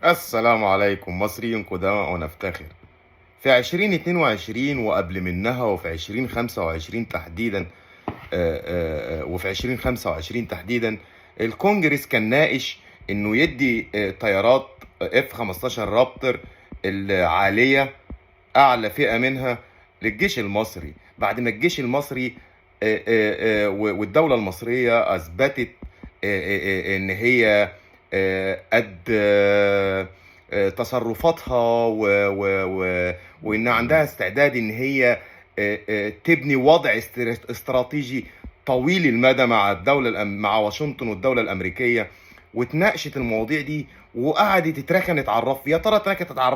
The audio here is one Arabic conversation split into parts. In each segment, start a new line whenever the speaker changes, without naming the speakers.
السلام عليكم مصريين قدامى ونفتخر. في 2022 وقبل منها وفي 2025 تحديدا، وفي 2025 تحديدا الكونجرس كان ناقش انه يدي طيارات F-15 رابتر العالية، اعلى فئة منها، للجيش المصري، بعد ما الجيش المصري والدولة المصرية اثبتت ان هي قد تصرفاتها وان عندها استعداد ان هي تبني وضع استراتيجي طويل المدى مع مع واشنطن والدولة الأمريكية. واتناقشت المواضيع دي وقعدت اتركنت على الرف. يا ترى اتركنت على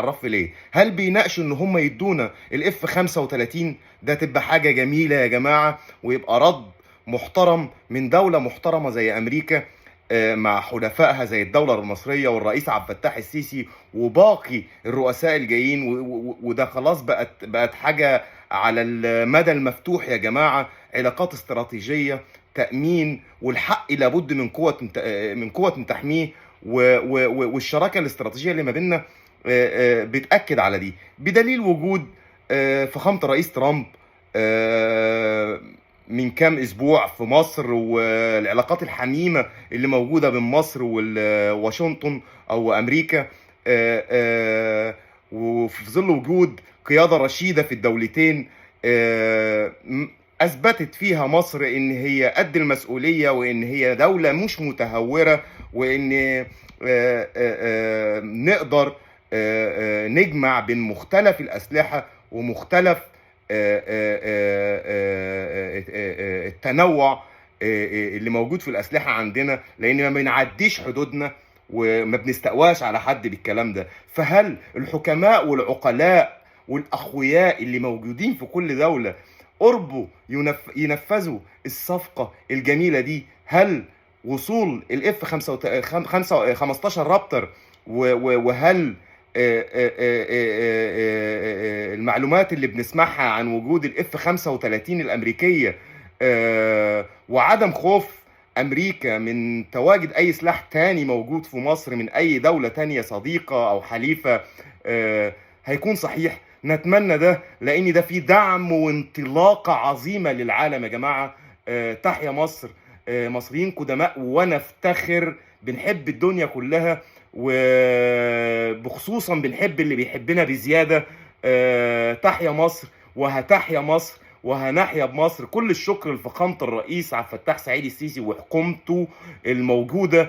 الرف ليه؟ هل بيناقشوا ان هم يدونا الاف 35؟ ده تبقى حاجة جميلة يا جماعة، ويبقى رد محترم من دولة محترمة زي امريكا، مع حلفائها زي الدولة المصرية والرئيس عبد الفتاح السيسي وباقي الرؤساء الجايين. وده خلاص بقت حاجة على المدى المفتوح يا جماعة. علاقات استراتيجية، تأمين، والحق لابد من قوة تحميه، والشراكة الاستراتيجية اللي ما بيننا بتأكد على دي، بدليل وجود فخامة الرئيس ترامب من كام اسبوع في مصر، والعلاقات الحميمه اللي موجوده بين مصر وواشنطن او امريكا، وفي ظل وجود قياده رشيده في الدولتين، اثبتت فيها مصر ان هي قد المسؤوليه، وان هي دوله مش متهوره، وان نقدر نجمع بين مختلف الاسلحه ومختلف التنوع اللي موجود في الأسلحة عندنا، لأن ما بنعديش حدودنا وما بنستقواش على حد بالكلام ده. فهل الحكماء والعقلاء والأخوياء اللي موجودين في كل دولة قربوا ينفذوا الصفقة الجميلة دي؟ هل وصول الاف 15 رابتر، وهل المعلومات اللي بنسمعها عن وجود الاف 35 الامريكيه، وعدم خوف امريكا من تواجد اي سلاح تاني موجود في مصر من اي دوله تانيه صديقه او حليفه، هيكون صحيح؟ نتمنى ده، لان ده فيه دعم وانطلاقه عظيمه للعالم يا جماعه. تحيا مصر، مصريين قدماء ونفتخر، بنحب الدنيا كلها، وبخصوصا بنحب اللي بيحبنا بزيادة. تحيا مصر، وهتحيا مصر، وهنحيا بمصر. كل الشكر لفخامة الرئيس عبد الفتاح سعيد السيسي وحكومته الموجودة.